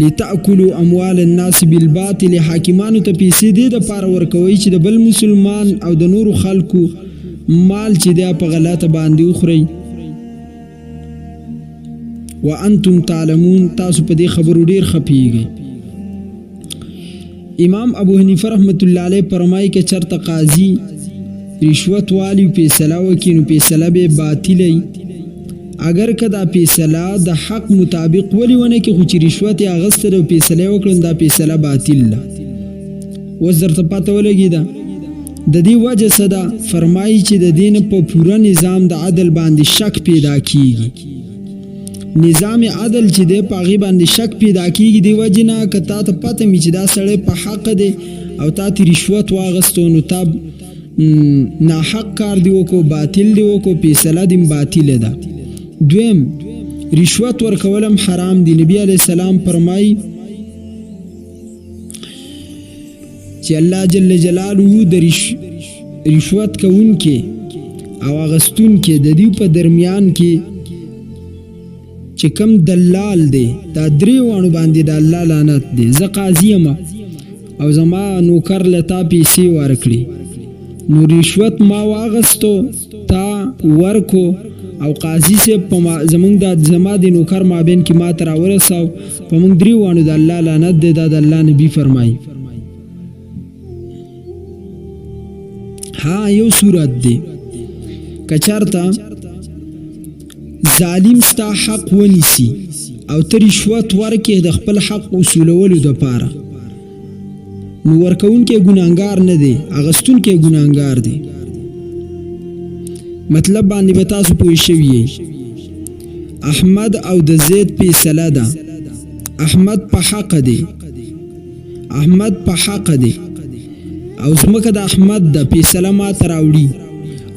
لتأکلوا اموال الناس بالباطل حاکمانو ته پیسې دې د پاره ورکوي چې د بل مسلمان او د نورو خلکو مال چې دا په غلطه باندې وخوري وانتم تعلمون تاسو په دې خبرو ډیر خپيږئ. امام ابو حنیفه رحمت الله علیه فرمایي چې چرته قاضي رشوت والی فیصله وکړي نو فیصله به باطلې اگر کدا فیصله د حق مطابق ولی ونه کې خو چې رشوت اغسته د فیصله وکړي دا فیصله باطل ده. وزرته پته ولګی دا د دې وجه صدا فرمایي چې د دین په پوره نظام د عدل باندې شک پیدا کیږي. نظام عدل چې د پاغي باندې شک پیدا کیږي دی وجنه کته ته پته می چې دا سړی په حق دی او تا تی رشوت واغستو نو تاب نا حق کار دی وکو باطل دی وکو فیصله دی باطل ده. دویم رشوت ورکولم حرام دی. نبی علیہ السلام فرمای چې الله جل جلاله د رشوت کوونکې او اغستونکې د دې په درمیان کې چې کم دلال دی دا درې وانو باندې د الله لعنت دی. زه قاضي یم او زما نوکر لتا پیسې ورکړي نو رشوت ما واغستو تا ورکو او قاضي سے زمونږ د زما د نوکر مابین کې ما تر ورساو په موږ درې وانو د الله لعنت دی. دا د الله نبی فرمایي. ها یو صورت دی کچارتا ظالم ستا حق ونیسی او ته رشوت ورکې د خپل حق اصولولو دپاره نو ورکوونکی ګناهګار نه دی اغستونکی ګناهګار دی. مطلب باندې به تاسو پوه شوي یئ. احمد او د زید فیصله ده. احمد په حق دی احمد په حق دی او ځمکه د احمد د فیصله ما ته راوړي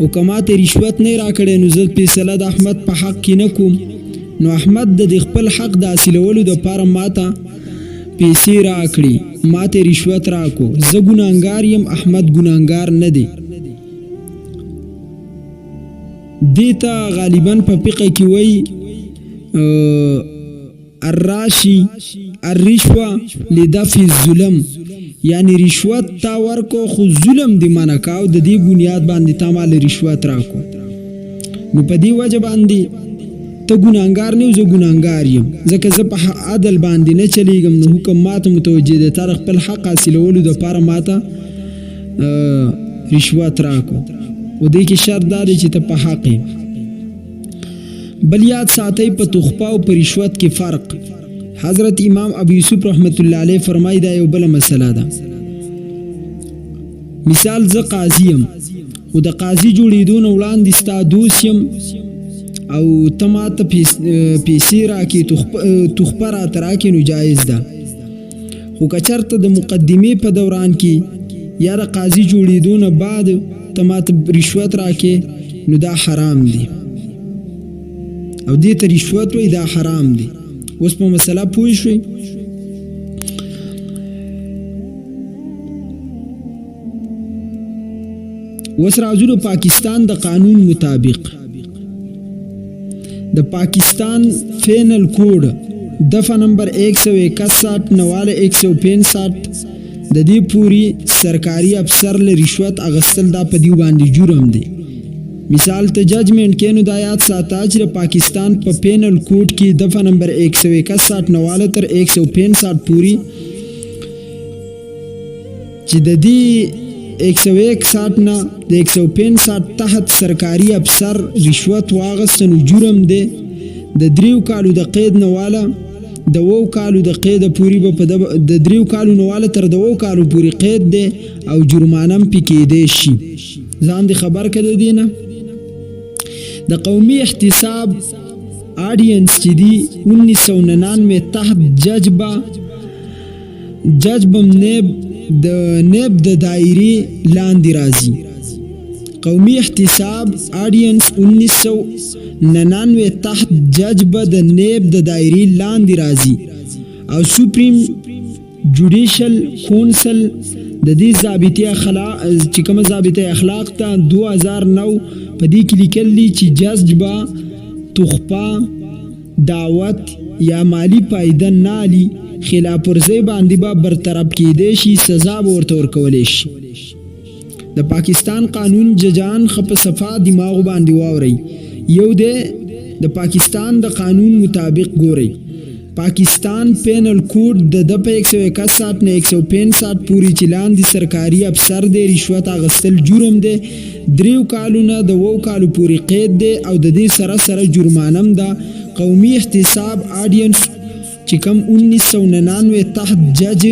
او کما ته رشوت نه راکړې نو زه فیصله د احمد په حق کې نه کوم نو احمد د خپل حق د حاصلولو دپاره ما ته پیسې راکړي ما ته رشوت راکو زه ګناهګار یم احمد ګناهګار نه دی. دیتا غالباً په فقه کې وایي الراشی الرشوه لدفع الظلم یعنی رشوت تا ورکو خو ظلم دی منع کاو د دې بنیاد باندې تا مال رشوت راکو نو په دې وجه باندې ته ګناهګار نه زه ګناهګار یم ځکه زه په عدل باندې نه چلیږم نو حکم ماته متوجه دی تر خپل حق حاصلولو دپاره ماته رشوت راکو و دې کې شرط دا دی چې ته په حق یې. بل یاد ساتئ په تخفه او په رشوت کې فرق. حضرت امام ابو یوسف رحمت الله علیه فرمایي دا یو بل مسله ده. مثال زه قاضي یم او د قاضي جوړېدو نه وړاندې ستا دوست یم او ته ماته پیسې راکړې تخفه راته راکړې نو جایز ده. خو که چېرته د مقدمې په دوران کې یا د قاضي جوړېدو نه بعد ته ماته رشوت راکړې نو دا حرام دی او دې ته رشوت وایي دا حرام دی. اوس په مسله پوه شوئ. اوس راځو د پاکستان د قانون مطابق د پاکستان فینل کوډ دفعه نمبر 161 نواله 165 د دې پوری سرکاري افسر له رشوت اغستل دا په دیو باندې جرم دی. مثال ته ججمنٹ کې نو د آیات ساته چې پاکستان په پینل کوډ کې دفعه نمبر 161 نواله تر 165 پوری چې د دې 161 نه د 165 تحت سرکاري افسر رشوت واغست نو جرم دی. د 3 کالو د قید نواله د 2 کالو د قید پوری په د 3 کالو نواله تر د 2 کالو پوری قید دی او جرمانه پکې دی شي. ځان دې خبر کړه دینه د قومي احتساب آډینس چې دی 1999 تحت ججبم نیب د دایری لاندې راځي. قومي احتساب آډینس 1999 تحت ججب د نیب د دایری لاندې راځي او سپریم جوډیشل کونسل د دې ضابطه اخلاق چې کوم ضابطه اخلاق ته 2009 په دې کې لیکلي چې جذبه تخفه دعوت یا مالی پایده نالی خلاف ورزي باندې به برطرف کېدی شي، سزا به ورته ورکولی شي. د پاکستان قانون ججان خپ صفا دماغ باندې واوري. یو د پاکستان د قانون مطابق ګوري. پاکستان پینل کوډ د په 161 نه 165 پوری چلان دي سرکاري افسر د رشوت اغستل جرم دی. 3 کالونه د 2 کالو پوری قید دی او د دې سره سره جرمانم ده. قومي احتساب آډینس چې کوم 1999 تحت جج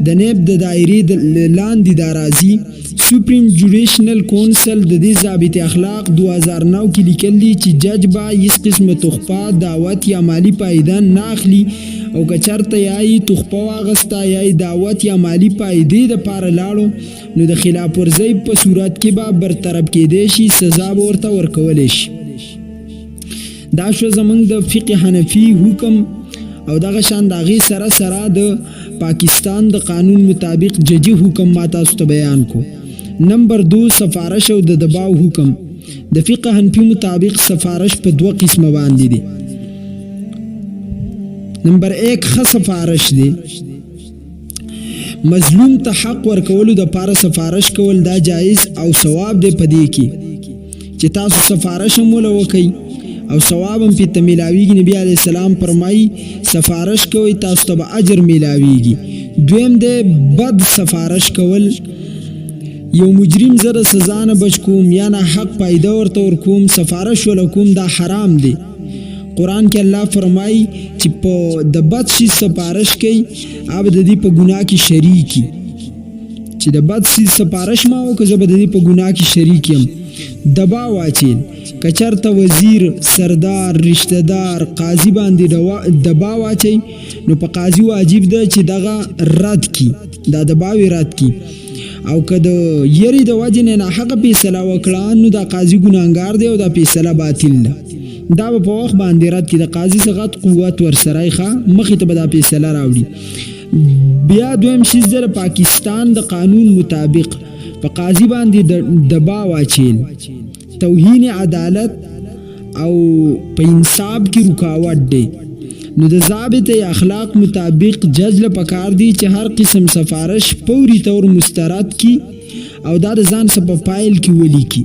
د نیب د دایرې د لاندې د راځي. سپریم جوډیشنل کونسل د دې ضابط اخلاق 2009 کې لیکلي چې جج با هیڅ قسمه تخفه، دعوت یا مالی پایدان نه اخلي او که چېرته یا تخفه واغسته یا دعوت یا مالی پایدې دپاره لاړو نو د خلاف ورزۍ په صورت کې به برطرف کېدی شي، سزا به ورته ورکولی شي. دا شو زموږ د فقه حنفي حکم او دغه شان د هغې سره سره د پاکستان د قانون مطابق ججي حکم ما تاسو ته بیان کو. نمبر 2 سفارش او د دباو حکم. د فقه حنفي مطابق سفارش په 2 قسمه باندې دي. نمبر 1 ښه سفارش دی. مظلوم ته حق ورکولو د پاره سفارش کول دا جایز او ثواب دی په دې کې چې تاسو سفارش هم ولا وکئ او ثواب هم په ملاویږي. نبی علیه السلام فرمایي سفارش کوئ تاسو ته به اجر ملاویږي. دویم دی بد سفارش کول. یو مجرم زه د سزا نه بچ کوم یا نه حق پایده ورته ورکوم، سفارش ولا کوم، دا حرام دی. قرآن کې الله فرمایي چې په د بد شي سفارش کوي هغه د دې په ګناه کې شریک وي. چې د بد شي سفارش ما وکړه زه به د دې په ګناه کې شریک یم. دباو اچیل که چېرته وزیر، سردار، رشته دار، قاضي باندې دباو اچوي نو په قاضي واجب ده چې دغه رد کړي، دا دباو یې رد کړي. او که د یری د وجې نه ناحقه فیصله وکړه نو دا قاضي ګناهګار دی او دا فیصله باطل ده. دا به په وخت باندې رد کړي. د قاضي څخه قوت ورسره ښه مخې ته به دا فیصله راوړي. بیا دویم شیز د پاکستان د قانون مطابق په قاضي باندې دباو اچیل توهین عدالت او په انصاف کې رکاوټ دی. نو د ضابط اخلاق مطابق جج له پکار دی چې هر قسم سفارش فوري طور مسترد کی او دا د ځان څخه په فایل کې ولیکي.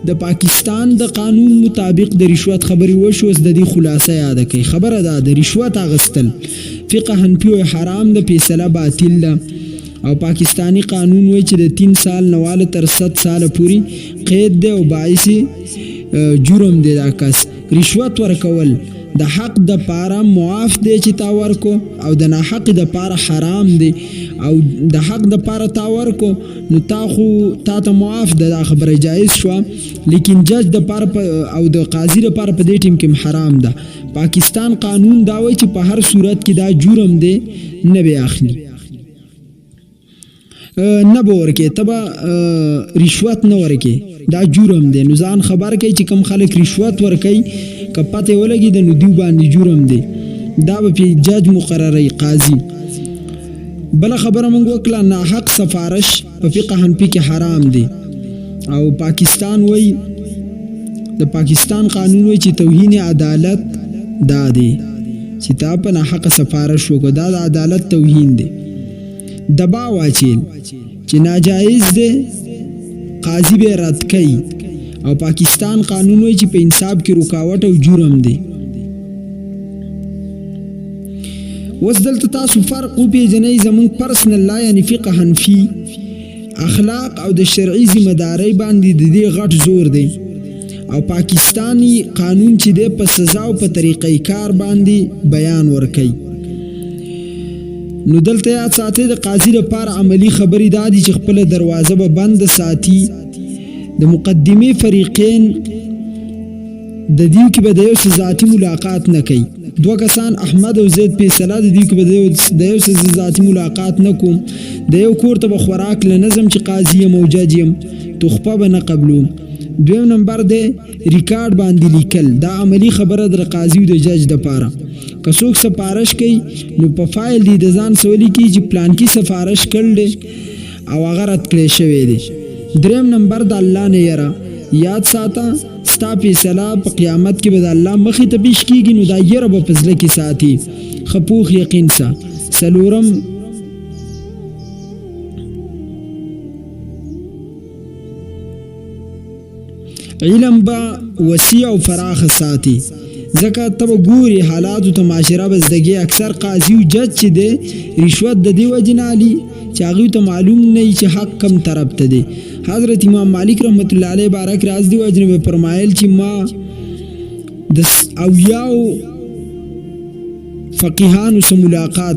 د پاکستان د قانون مطابق د رشوت خبري وشو، د دې خلاصه یاد کړئ. خبره ده د رشوت اغستل فقه حنفي حرام د فیصله باطل ده او پاکستانی قانون وایي چې د 3 سال نواله تر 100 سال پوري قید دی او باعث جرم دی. دا کس رشوت ورکول د حق د پاره معاف دی چې تا ورکو او د ناحق د پاره حرام دی. او د حق د پاره تا ورکو نو تا خو تا ته معاف ده، دا خبره جایز شو، لیکن جج د پاره او د قاضي د پاره په دې ټیم کې حرام ده. پاکستان قانون دا وایي چې په هر صورت کې دا جرم دی، نه به اخلي، نه به ورکې، ته به رشوت نه ورکې، دا جرم دی. نو ځان خبر کوي چې کوم خلک رشوت ورکوي که پته ولګي د نو دیو باندې جرم دی، دا به په جج مقرروي قاضي. بل خبره مونږ وکړه ناحق سفارش په فقه حنفي کې حرام دی او پاکستان وای د پاکستان قانون وای چې توهین عدالت دا دی چې تا په ناحق سفارش وکړه، دا د عدالت توهین دی. دباو اچیل چې ناجایز دی قاضي به رد کوي او پاکستان قانون وای چې په انصاف کې رکاوټ او جرم دی. اوس دلته تاسو فرق وپېژنئ زموږ پرسنل لا یعنې فقه حنفي اخلاق او د شرعي ذمهدارۍ باندې د دې غټ زور دی او پاکستانی قانون چې دی په سزا او په طریقې کار باندې بیان ورکوي. نو دلته یاد ساتئ د قاضي لپاره عملی خبرې دا دي چې خپله دروازه به بند ساتي. د مقدمې فریقین د دیو کې به د یو څه ذاتي ملاقات نه کوي. 2 کسان احمد او زید فیصله د دیو کې به د یو څه ذاتي ملاقات نه کوم. د یو کور ته به خوراک لنظم چې قاضي یم او جج یم تخفه به نه قبلوم. دویم نمبر دی ریکارډ باندې لیکل، دا عملی خبره د قاضي او د جج دپاره. که څوک سفارش کوي نو په فایل دی د ځان سولی کی چې پلان کی سفارش کړل دی او هغه رد کړی شوی دی. دریم نمبر د الله نه یره، یاد ساته ستا فیصله په قیامت کې به د الله مخې ته پیش کیږي، نو دا یره به په زړه کې ساتي. خپوخ یقین سه. څلورم علم با وسیع او فراخ ساتي، ځکه ته به ګوري حالاتو ته معاشره به زدګي. اکثر قاضي او جج چې دی رشوت د دې وجې نه اخلي چې هغوی ته معلوم نه وي چې حق کم طرف ته دی. حضرت امام مالک رحمت الله علیه بارک راز دی وجې نه به فرمایل چې ما د اویاو فقیهانو سره ملاقات